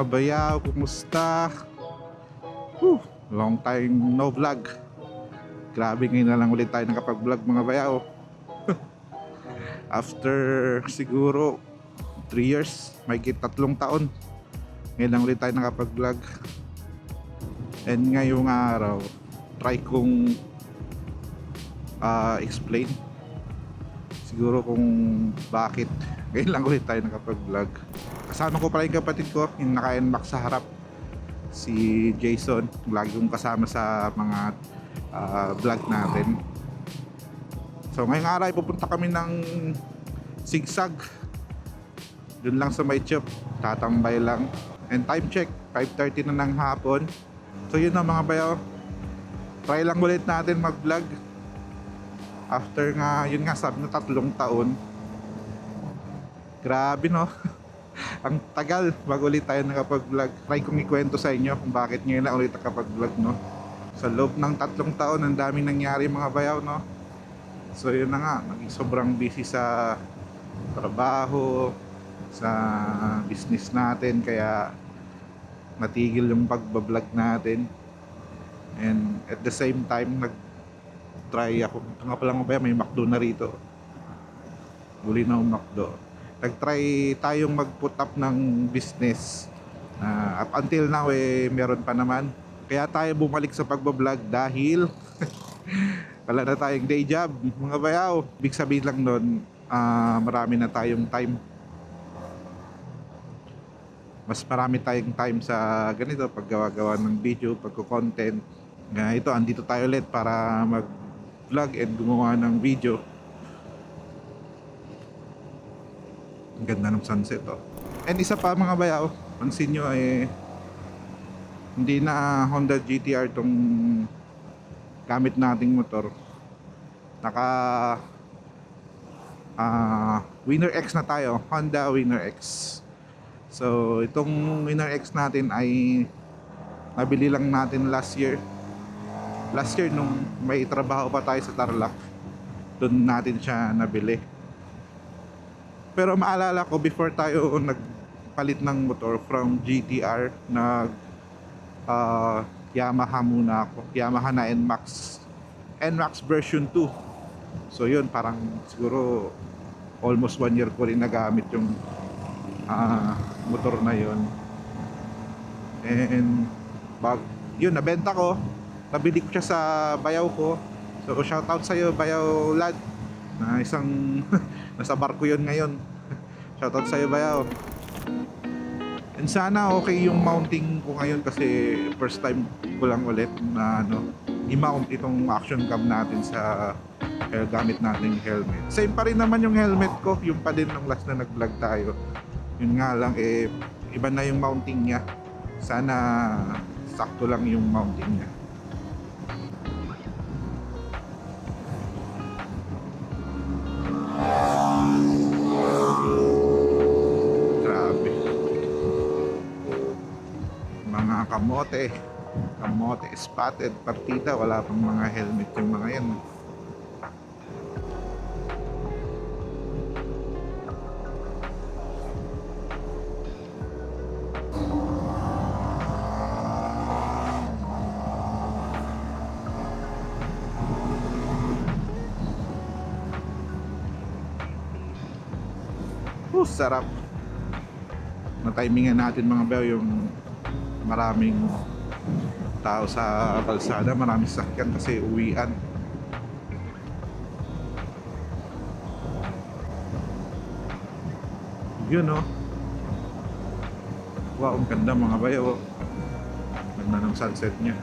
bayaw, kumusta? Long time no vlog. Grabe, ngayon na lang ulit tayo nakapag-vlog mga bayaw. After siguro 3 years, may 3 taon, ngayon lang ulit tayo nakapag-vlog. And ngayong araw, try kong explain siguro kung bakit ngayon lang ulit tayo nakapag-vlog. Kasama ko pala yung kapatid ko, yung naka-NMAX sa harap, si Jason. Lagi kong kasama sa mga vlog natin. So ngayong araw pupunta kami ng Sigsag, dun lang sa may shop, tatambay lang. And time check, 5:30 na ng hapon. So yun na mga bayaw, try lang ulit natin mag-vlog after nga, yun nga sabi na 3 taon. Grabe no. Ang tagal bago ulit tayo nakapag-vlog. Try kong ikwento sa inyo kung bakit ngayon na ulit nakapag-vlog, no. Sa loob ng 3 taon, ang daming nangyari mga bayaw, no. So yun na nga, naging sobrang busy sa trabaho, sa business natin, kaya natigil yung pagbablog natin. And at the same time, nag-try ako. Ito nga pala mga bayaw, may McDo na rito. Uli na yung McDo. Nag-try tayong mag-put up ng business. Up until now, meron pa naman. Kaya tayo bumalik sa pagbablog dahil wala na tayong day job, mga bayaw. Big sabihin lang nun, marami na tayong time. Mas marami tayong time sa ganito, paggawa-gawa ng video, pagko-content. Ito, andito tayo ulit para mag-vlog and gumawa ng video. Ang ganda ng sunset, oh. And isa pa mga bayaw, pansin nyo hindi na Honda GTR tong gamit nating motor. Naka Winner X na tayo, Honda Winner X. So itong Winner X natin ay nabili lang natin last year nung may trabaho pa tayo sa Tarlac. Doon natin siya nabili. Pero maalala ko, before tayo nagpalit ng motor from GTR, Yamaha muna ako. Yamaha na NMAX version 2. So yun, parang siguro almost 1 year ko rin nagamit yung motor na yun. And yun, nabenta ko. Nabili ko siya sa bayaw ko. So shoutout sa'yo, bayaw lad, na isang nasa barko yun ngayon. Shoutout sa'yo bayaw. And sana okay yung mounting ko ngayon, kasi first time ko lang ulit na i-mount itong action cam natin sa gamit natin yung helmet. Same pa rin naman yung helmet ko, yung pa din nung last na nag-vlog tayo. Yun nga lang, iba na yung mounting niya. Sana sakto lang yung mounting niya. Grabe. Mga kamote spotted, partida, wala pang mga helmet yung mga yan. Sarap. Na-timingan natin mga bayaw yung maraming tao sa kalsada, maraming sakyan kasi uwian. Yun, no. Wow, ang ganda mga bayaw. Ganda ng sunset niya.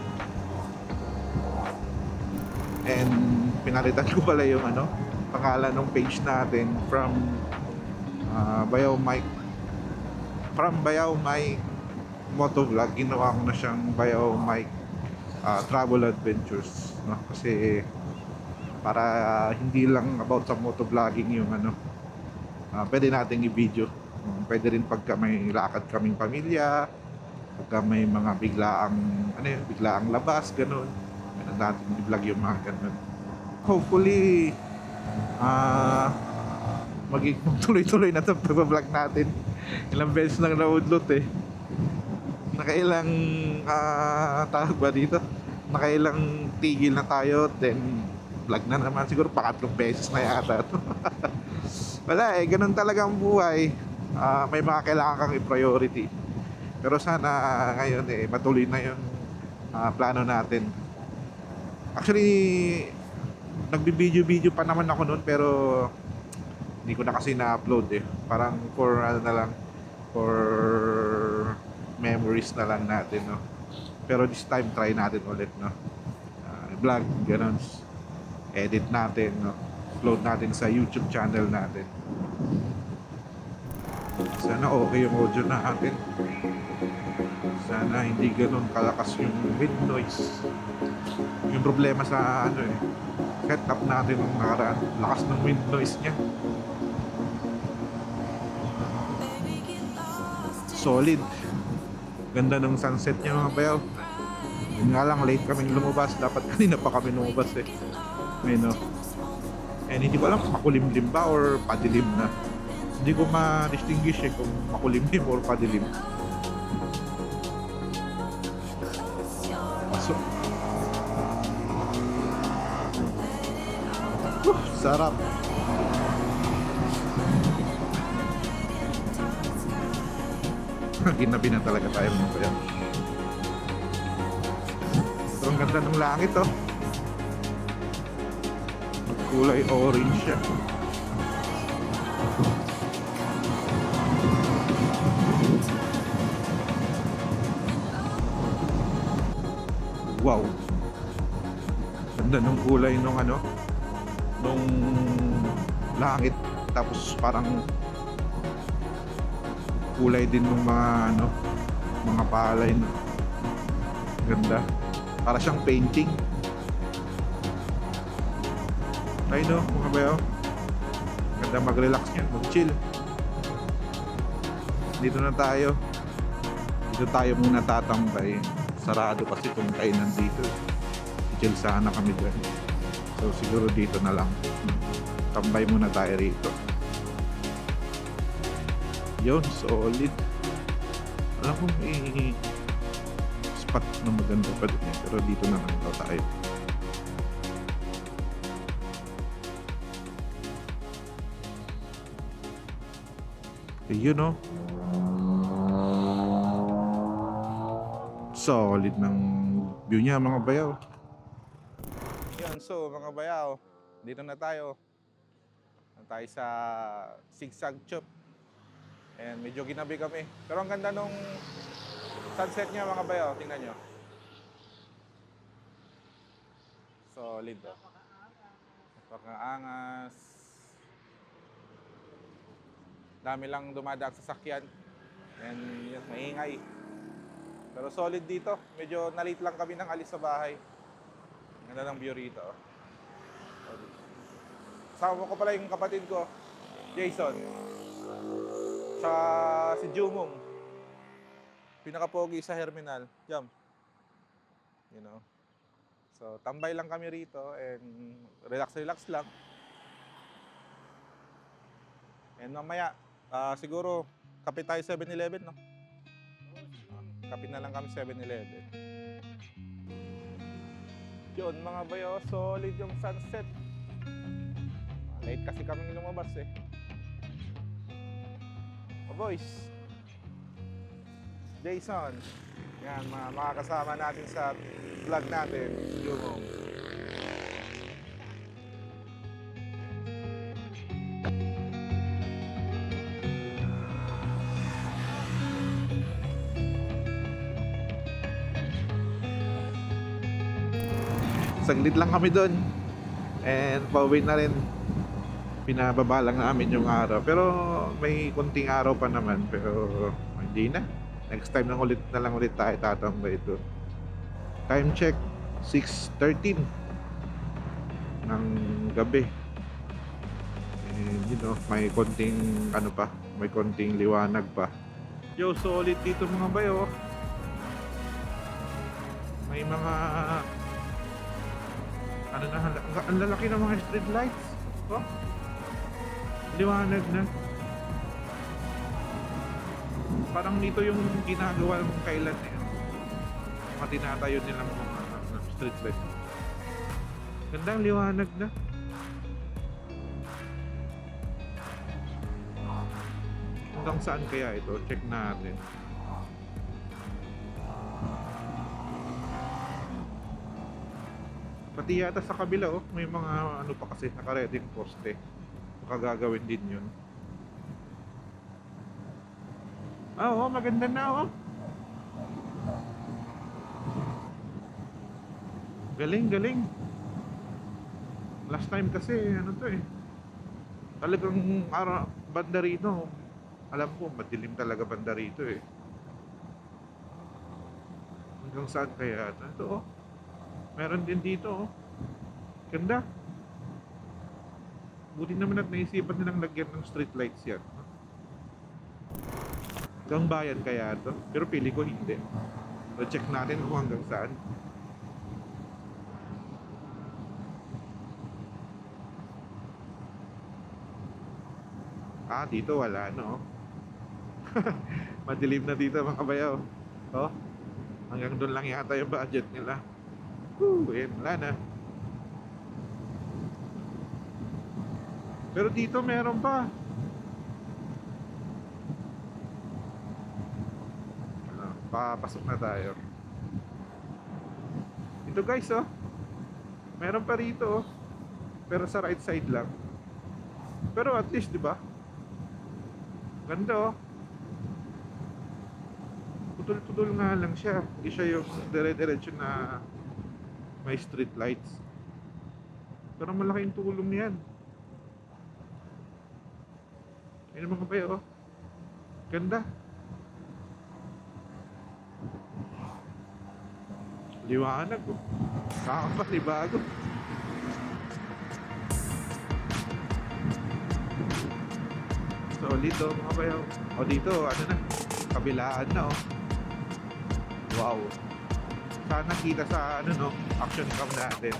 And pinalitan ko pala yung pangalan ng page natin from Bayaw Mike, from Bayaw Mike Motovlog, ginawa ko na siyang Bayaw Mike Travel Adventures, no? Kasi para hindi lang about sa motovlogging yung pwede nating i-video. Pwede rin pagka may lakad kaming pamilya, pagka may mga biglaang labas, ganun. Pwede natin i-vlog yung mga ganun. Hopefully maging tuloy-tuloy na itong pag-vlog natin. Ilang beses nang na-upload Nakailang tawag ba dito? Nakailang tigil na tayo, then vlog na naman, siguro pangatlong beses na yata to. Wala eh, ganun talaga ang buhay. May mga kailangan kang i-priority. Pero sana ngayon eh matuloy na yung plano natin. Actually, nagbibideo-video pa naman ako noon, pero hindi ko na kasi na-upload eh. Parang for ano na lang, for memories na lang natin, no. Pero this time try natin ulit, no. Vlog, ganun. Edit natin, no. Upload natin sa YouTube channel natin. Sana okay yung audio natin. Sana hindi ganun kalakas yung wind noise. Yung problema sa ano eh, setup natin nung nakaraan, lakas ng wind noise niya. Solid. Ganda ng sunset niya mga bayaw. Yun nga lang, late kaming lumabas. Dapat kanina pa kami lumabas eh. Ayun, no? And hindi ko alam kung makulimlim ba or padilim na. Hindi ko ma-distinguish eh kung makulimlim or padilim. So, sarap. Ginabi na talaga tayo mga bayan. Ito ang ganda ng langit, oh. Kulay orange siya. Wow. Ganda ng kulay nung ano, nung langit. Tapos parang kulay din ng mga ano, mga palay, no? Ganda. Para siyang painting. Ay no, mga bayo. Ganda mag-relax yan, mag-chill. Dito na tayo. Dito tayo muna tatambay. Sarado kasi kung kainan dito. Chill sana kami dyan. So siguro dito na lang. Tambay muna tayo rito. Yun, solid. Alam ko may spot na maganda pa dun eh. Pero dito na lang daw tayo. Yun, no? Solid ng view niya mga bayaw. Yun, so mga bayaw, dito na tayo. Tayo sa Zigzag Chop. And medyo ginabi kami. Pero ang ganda nung sunset niya mga bayaw. Tingnan nyo. Solid, oh. Napakaangas. Dami lang dumadaan sa sakyan. And yun, maingay. Pero solid dito. Medyo na-late lang kami ng alis sa bahay. Ganda ng view rito, oh. Kasama ko pala yung kapatid ko, Jason. Sa si Jumong. Pinaka-pogi sa Herminal. Jump. You know. So, tambay lang kami rito and relax lang. And mamaya, siguro kape tayo 7-Eleven, no? Kape na lang kami 7-Eleven. Yun, mga bayo, solid yung sunset. Late kasi kami lumabas eh. Boys, Jason, yan mga kasama natin sa vlog natin, Jumong. Saglit lang kami doon and pauwi na rin. Pinababa lang namin yung araw, pero may kunting araw pa naman, pero hindi na. Next time na lang ulit tayo tatambay ito. Time check 6:13 ng gabi. And you know, may konting ano pa, may konting liwanag pa. Yo, solid dito mga bayo. May mga ano na, ang lalaki ng mga street lights. Oh, liwanag na. Parang dito yung ginagawa ng kailan eh. Mga tinatayo nilang mga street light. Gandang liwanag na. Hanggang saan kaya ito? Check natin. Pati yata sa kabila oh, may mga ano pa kasi naka-reading poste. Baka gagawin din yun. Ah, oo, maganda na oh. Galing, galing. Last time kasi ano to eh. Talagang banda rito. Alam ko madilim talaga banda rito eh. Hanggang saan kaya ito oh. Meron din dito oh. Ganda. Buti naman at naisipan nilang lagyan ng street lights yan. Hanggang bayan kaya ito. Pero pili ko hindi. So check natin kung hanggang saan. Ah, dito wala no. Madilim na dito mga bayaw. Oh, hanggang doon lang yata yung budget nila. Yun, wala na. Pero dito meron pa. Papasok na tayo. Ito guys oh. Meron pa rito oh. Pero sa right side lang. Pero at least 'di ba? Ganda oh. Putol-putol nga lang siya. Hindi siya yung dire-diretso na may street lights. Pero malaking tulong yan. Ayun mga bayo oh. Ganda. Liwanag oh. Kakapanibago. Solid oh mga bayaw. O dito ano na, kabilaan na oh. Wow. Sana kita sa ano no, action cam natin.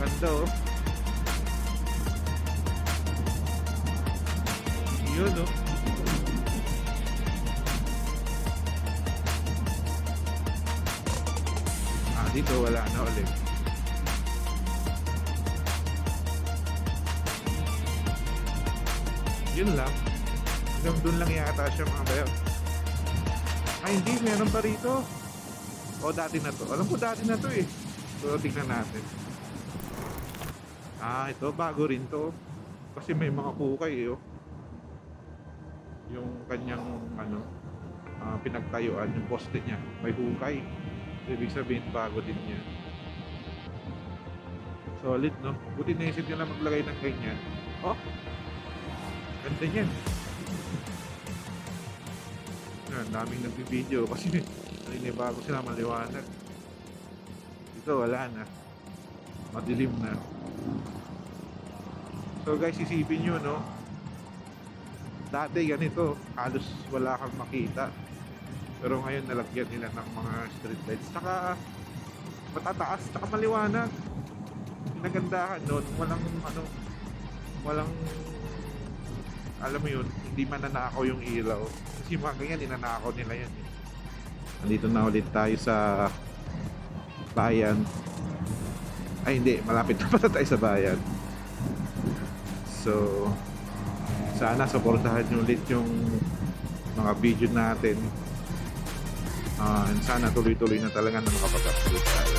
Ganda oh. Yun oh. Dito wala na ulit. Yun lang. Hanggang dun lang yata siya mga bayaw. Ay hindi, meron pa rito. O dati na to. Alam ko dati na to eh. So tingnan natin. Ah ito, bago rin to. Kasi may mga kukay eh oh. Yung kanyang ano, pinagtayuan, yung poste niya. May hukay. Ibig sabihin bago din niya. Solid no? Buti naisip nila maglagay ng ganyan. Oh! Ganda niyan. Yan, daming nagbi-video kasi bago sila maliwanag. Dito wala na. Madilim na. So guys, isipin nyo no? Dati ganito, halos wala kang makita. Pero ngayon nalagyan nila ng mga street lights. Saka matataas, saka maliwanag. Pinagandahan doon. Walang alam mo yun, hindi mananakaw yung ilaw. Kasi mga ganyan, inanakaw nila yan. Nandito na ulit tayo sa bayan. Ay hindi, malapit na pala tayo sa bayan. So sana supportahan nyo ulit yung mga video natin. And sana tuloy-tuloy na talaga na makapag-upload tayo.